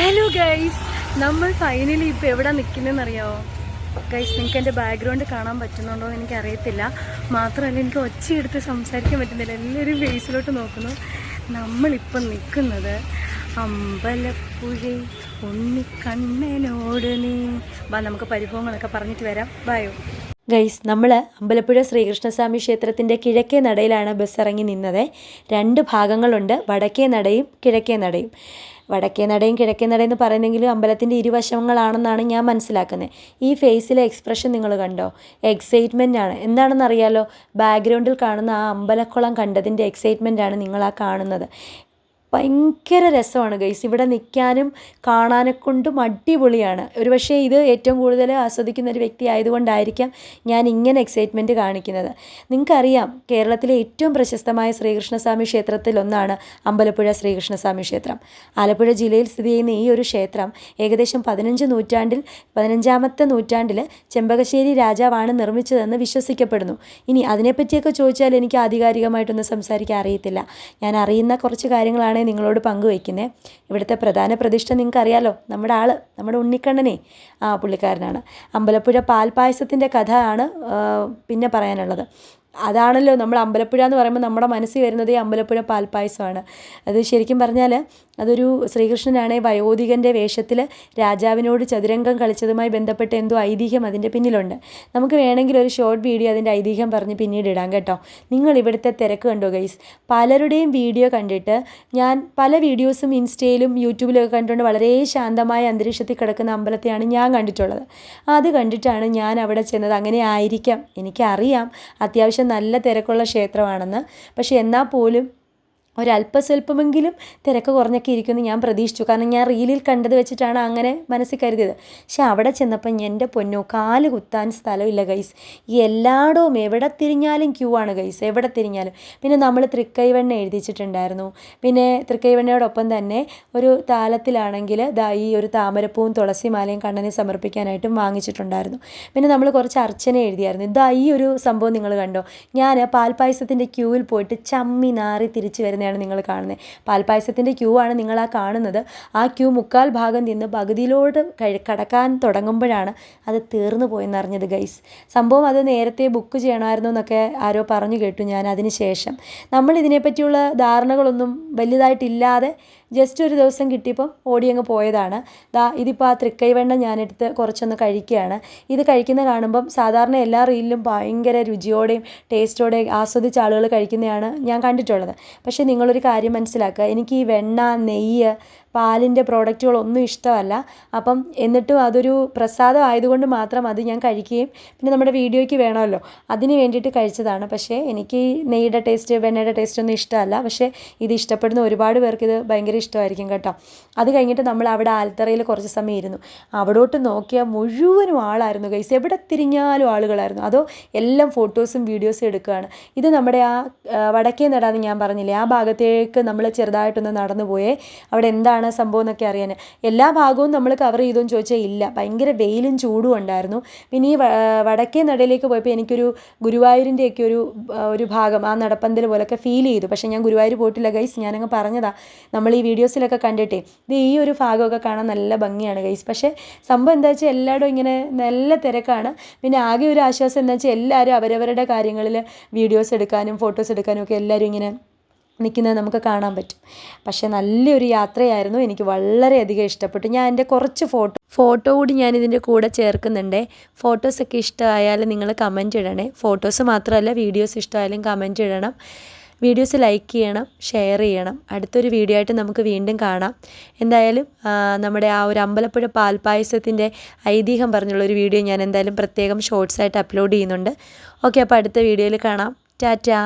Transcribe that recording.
Hello guys, നമ്മൾ finally ഇപ്പോൾ എവിടെ നിൽക്കുന്നതെന്നറിയാമോ ഗൈസ്? നിങ്ങൾക്ക് എൻ്റെ ബാക്ക്ഗ്രൗണ്ട് കാണാൻ പറ്റുന്നുണ്ടോ എന്ന് എനിക്കറിയത്തില്ല. മാത്രമല്ല എനിക്ക് ഒച്ചയെടുത്ത് സംസാരിക്കാൻ പറ്റുന്നില്ല. എല്ലാവരും ഫേസിലോട്ട് നോക്കുന്നു. നമ്മളിപ്പം നിൽക്കുന്നത് അമ്പലപ്പുഴ ഉണ്ണിക്കണ്ണനോട് നീ വാ, നമുക്ക് പരിഭവങ്ങളൊക്കെ പറഞ്ഞിട്ട് വരാം. ബായോ ഗൈസ്. നമ്മൾ അമ്പലപ്പുഴ ശ്രീകൃഷ്ണസ്വാമി ക്ഷേത്രത്തിൻ്റെ കിഴക്കേ നടയിലാണ് ബസ് ഇറങ്ങി നിന്നത്. രണ്ട് ഭാഗങ്ങളുണ്ട്, വടക്കേ നടയും കിഴക്കേ നടയും. വടക്കേ നടയും കിഴക്കേ നടയും എന്ന് പറയുന്നെങ്കിലും അമ്പലത്തിൻ്റെ ഇരുവശങ്ങളാണെന്നാണ് ഞാൻ മനസ്സിലാക്കുന്നത്. ഈ ഫേസിലെ എക്സ്പ്രഷൻ നിങ്ങൾ കണ്ടോ? എക്സൈറ്റ്മെൻ്റ് ആണ്. എന്താണെന്ന് അറിയാലോ? ബാക്ക്ഗ്രൗണ്ടിൽ കാണുന്ന ആ അമ്പലക്കുളം കണ്ടതിൻ്റെ എക്സൈറ്റ്മെൻ്റ് ആണ് നിങ്ങളാ കാണുന്നത്. ഭയങ്കര രസമാണ് ഗൈസ്. ഇവിടെ നിൽക്കാനും കാണാനെക്കൊണ്ടും അടിപൊളിയാണ്. ഒരുപക്ഷെ ഇത് ഏറ്റവും കൂടുതൽ ആസ്വദിക്കുന്ന ഒരു വ്യക്തി ആയതുകൊണ്ടായിരിക്കാം ഞാൻ ഇങ്ങനെ എക്സൈറ്റ്മെൻറ്റ് കാണിക്കുന്നത്. നിങ്ങൾക്കറിയാം, കേരളത്തിലെ ഏറ്റവും പ്രശസ്തമായ ശ്രീകൃഷ്ണസ്വാമി ക്ഷേത്രത്തിലൊന്നാണ് അമ്പലപ്പുഴ ശ്രീകൃഷ്ണസ്വാമി ക്ഷേത്രം. ആലപ്പുഴ ജില്ലയിൽ സ്ഥിതി ചെയ്യുന്ന ഈ ഒരു ക്ഷേത്രം ഏകദേശം 15-ാമത്തെ നൂറ്റാണ്ടിൽ ചെമ്പകശ്ശേരി രാജാവാണ് നിർമ്മിച്ചതെന്ന് വിശ്വസിക്കപ്പെടുന്നു. ഇനി അതിനെപ്പറ്റിയൊക്കെ ചോദിച്ചാൽ എനിക്ക് ആധികാരികമായിട്ടൊന്നും സംസാരിക്കാൻ അറിയത്തില്ല. ഞാൻ അറിയുന്ന കുറച്ച് കാര്യങ്ങളാണ് നിങ്ങളോട് പങ്കുവയ്ക്കുന്നത്. ഇവിടുത്തെ പ്രധാന പ്രതിഷ്ഠ നിങ്ങൾക്കറിയാലോ, നമ്മുടെ ഉണ്ണിക്കണ്ണനെ, പുള്ളിക്കാരനാണ്. അമ്പലപ്പുഴ പാൽപ്പായസത്തിൻ്റെ കഥ ആണ് പിന്നെ പറയാനുള്ളത്. അതാണല്ലോ നമ്മൾ അമ്പലപ്പുഴ എന്ന് പറയുമ്പോൾ നമ്മുടെ മനസ്സിൽ വരുന്നത് അമ്പലപ്പുഴ പാൽപ്പായസമാണ്. അത് ശരിക്കും പറഞ്ഞാൽ അതൊരു ശ്രീകൃഷ്ണനാണ് വയോധികൻ്റെ വേഷത്തിൽ രാജാവിനോട് ചതുരംഗം കളിച്ചതുമായി ബന്ധപ്പെട്ട് എന്തോ ഐതിഹ്യം അതിൻ്റെ പിന്നിലുണ്ട്. നമുക്ക് വേണമെങ്കിൽ ഒരു ഷോർട്ട് വീഡിയോ അതിൻ്റെ ഐതിഹ്യം പറഞ്ഞ് പിന്നീട് ഇടാം കേട്ടോ. നിങ്ങൾ ഇവിടുത്തെ തിരക്ക് കണ്ടോ ഗൈസ്? പലരുടെയും വീഡിയോ കണ്ടിട്ട് ഞാൻ പല വീഡിയോസും ഇൻസ്റ്റയിലും യൂട്യൂബിലൊക്കെ കണ്ടുകൊണ്ട് വളരെ ശാന്തമായ അന്തരീക്ഷത്തിൽ കിടക്കുന്ന അമ്പലത്തെയാണ് ഞാൻ കണ്ടിട്ടുള്ളത്. അത് കണ്ടിട്ടാണ് ഞാൻ അവിടെ ചെന്നത്. അങ്ങനെ ആയിരിക്കാം, എനിക്കറിയാം അത്യാവശ്യം നല്ല തിരക്കുള്ള ക്ഷേത്രമാണെന്ന്. പക്ഷെ എന്നാൽ പോലും ഒരല്പസ്വല്പമെങ്കിലും തിരക്ക് കുറഞ്ഞൊക്കെ ഇരിക്കുമെന്ന് ഞാൻ പ്രതീക്ഷിച്ചു. കാരണം ഞാൻ റീലിൽ കണ്ടത് വെച്ചിട്ടാണ് അങ്ങനെ മനസ്സിൽ കരുതിയത്. പക്ഷെ അവിടെ ചെന്നപ്പം എൻ്റെ പൊന്നോ, കാല് കുത്താൻ സ്ഥലമില്ല ഗൈസ്. ഈ എല്ലായിടവും എവിടെ തിരിഞ്ഞാലും ക്യൂ ആണ് ഗൈസ്, എവിടെ തിരിഞ്ഞാലും. പിന്നെ നമ്മൾ തൃക്കൈവെണ്ണ എഴുതിച്ചിട്ടുണ്ടായിരുന്നു. പിന്നെ തൃക്കൈവെണ്ണയോടൊപ്പം തന്നെ ഒരു താലത്തിലാണെങ്കിൽ ഈ ഒരു താമരപ്പൂവും തുളസിമാലയും കണ്ണനെ സമർപ്പിക്കാനായിട്ടും വാങ്ങിച്ചിട്ടുണ്ടായിരുന്നു. പിന്നെ നമ്മൾ കുറച്ച് അർച്ചന എഴുതിയായിരുന്നു. ഈ ഒരു സംഭവം നിങ്ങൾ കണ്ടോ? ഞാൻ പാൽപ്പായസത്തിൻ്റെ ക്യൂവിൽ പോയിട്ട് ചമ്മി നാറി തിരിച്ചു വരുന്നത് നിങ്ങൾ കാണുന്നത്. പാൽപ്പായസത്തിൻ്റെ ക്യൂ ആണ് നിങ്ങൾ കാണുന്നത്. ആ ക്യൂ മുക്കാൽ ഭാഗം നിന്ന് പകുതിയിലോട്ട് കടക്കാൻ തുടങ്ങുമ്പോഴാണ് അത് തീർന്നു പോയെന്നറിഞ്ഞത് ഗൈസ്. സംഭവം അത് നേരത്തെ ബുക്ക് ചെയ്യണമായിരുന്നു എന്നൊക്കെ ആരോ പറഞ്ഞു കേട്ടു ഞാൻ. അതിന് ശേഷം നമ്മൾ ഇതിനെപ്പറ്റിയുള്ള ധാരണകളൊന്നും വലുതായിട്ടില്ലാതെ ജസ്റ്റ് ഒരു ദിവസം കിട്ടിയപ്പം ഓടിയങ്ങ് പോയതാണ്. ഇതിപ്പോൾ ആ തൃക്കൈവെണ്ണ ഞാനെടുത്ത് കുറച്ചൊന്ന് കഴിക്കുകയാണ്. ഇത് കഴിക്കുന്ന കാണുമ്പം സാധാരണ എല്ലാ റീലിലും ഭയങ്കര രുചിയോടെയും ടേസ്റ്റോടെയും ആസ്വദിച്ച ആളുകൾ കഴിക്കുന്നതാണ് ഞാൻ കണ്ടിട്ടുള്ളത്. പക്ഷേ നിങ്ങളൊരു കാര്യം മനസ്സിലാക്കുക, എനിക്ക് ഈ വെണ്ണ, നെയ്യ്, പാലിൻ്റെ പ്രോഡക്റ്റുകളൊന്നും ഇഷ്ടമല്ല. അപ്പം എന്നിട്ടും അതൊരു പ്രസാദം ആയതുകൊണ്ട് മാത്രം അത് ഞാൻ കഴിക്കുകയും പിന്നെ നമ്മുടെ വീഡിയോയ്ക്ക് വേണമല്ലോ അതിന് വേണ്ടിയിട്ട് കഴിച്ചതാണ്. പക്ഷേ എനിക്ക് നെയ്യുടെ ടേസ്റ്റ്, വെണ്ണയുടെ ടേസ്റ്റ് ഒന്നും ഇഷ്ടമല്ല. പക്ഷേ ഇത് ഇഷ്ടപ്പെടുന്ന ഒരുപാട് പേർക്ക് ഇത് ഭയങ്കര ഇഷ്ടമായിരിക്കും കേട്ടോ. അത് കഴിഞ്ഞിട്ട് നമ്മൾ അവിടെ ആൽത്തറയിൽ കുറച്ച് സമയം ഇരുന്നു. അവിടോട്ട് നോക്കിയാൽ മുഴുവനും ആളായിരുന്നു ഗൈസ്. എവിടെ തിരിഞ്ഞാലും ആളുകളായിരുന്നു. അതോ എല്ലാം ഫോട്ടോസും വീഡിയോസും എടുക്കുകയാണ്. ഇത് നമ്മുടെ ആ വടക്കേ നടാന്ന് ഞാൻ പറഞ്ഞില്ലേ, ആ ഭാഗത്തേക്ക് നമ്മൾ ചെറുതായിട്ടൊന്ന് നടന്നു പോയേ. അവിടെ എന്താണ് സംഭവം എന്നൊക്കെ അറിയാൻ. എല്ലാ ഭാഗവും നമ്മൾ കവർ ചെയ്തോന്ന് ചോദിച്ചാൽ ഇല്ല, ഭയങ്കര വെയിലും ചൂടും ഉണ്ടായിരുന്നു. പിന്നെ ഈ വടക്കേ നടയിലേക്ക് പോയപ്പോൾ എനിക്കൊരു ഗുരുവായൂരിൻ്റെയൊക്കെ ഒരു ഭാഗം ആ നടപ്പന്തൽ പോലൊക്കെ ഫീൽ ചെയ്തു. പക്ഷേ ഞാൻ ഗുരുവായൂർ പോയിട്ടില്ല ഗൈസ്, ഞാനങ്ങ് പറഞ്ഞതാ. നമ്മൾ ഈ വീഡിയോസിലൊക്കെ കണ്ടിട്ടേ ഈ ഒരു ഭാഗമൊക്കെ കാണാൻ നല്ല ഭംഗിയാണ് ഗൈസ്. പക്ഷേ സംഭവം എന്താ വെച്ചാൽ എല്ലായിടും ഇങ്ങനെ നല്ല തിരക്കാണ്. പിന്നെ ആകെ ഒരു ആശ്വാസം എന്താ വെച്ചാൽ എല്ലാവരും അവരവരുടെ കാര്യങ്ങളിൽ വീഡിയോസ് എടുക്കാനും ഫോട്ടോസ് എടുക്കാനും ഒക്കെ എല്ലാവരും ഇങ്ങനെ നിൽക്കുന്നത് നമുക്ക് കാണാൻ പറ്റും. പക്ഷേ നല്ലൊരു യാത്രയായിരുന്നു. എനിക്ക് വളരെയധികം ഇഷ്ടപ്പെട്ടു. ഞാൻ എൻ്റെ കുറച്ച് ഫോട്ടോ കൂടി ഞാൻ ഇതിൻ്റെ കൂടെ ചേർക്കുന്നുണ്ട്. ഫോട്ടോസൊക്കെ ഇഷ്ടമായാലും നിങ്ങൾ കമൻറ്റ് ഇടണേ. ഫോട്ടോസ് മാത്രമല്ല, വീഡിയോസ് ഇഷ്ടമായാലും കമൻറ്റ് ഇടണം. വീഡിയോസ് ലൈക്ക് ചെയ്യണം, ഷെയർ ചെയ്യണം. അടുത്തൊരു വീഡിയോ ആയിട്ട് നമുക്ക് വീണ്ടും കാണാം. എന്തായാലും നമ്മുടെ ആ ഒരു അമ്പലപ്പുഴ പാൽപ്പായസത്തിൻ്റെ ഐതിഹ്യം പറഞ്ഞുള്ളൊരു വീഡിയോ ഞാൻ എന്തായാലും പ്രത്യേകം ഷോർട്സായിട്ട് അപ്ലോഡ് ചെയ്യുന്നുണ്ട്. ഓക്കെ, അപ്പോൾ അടുത്ത വീഡിയോയിൽ കാണാം. ടാറ്റാ.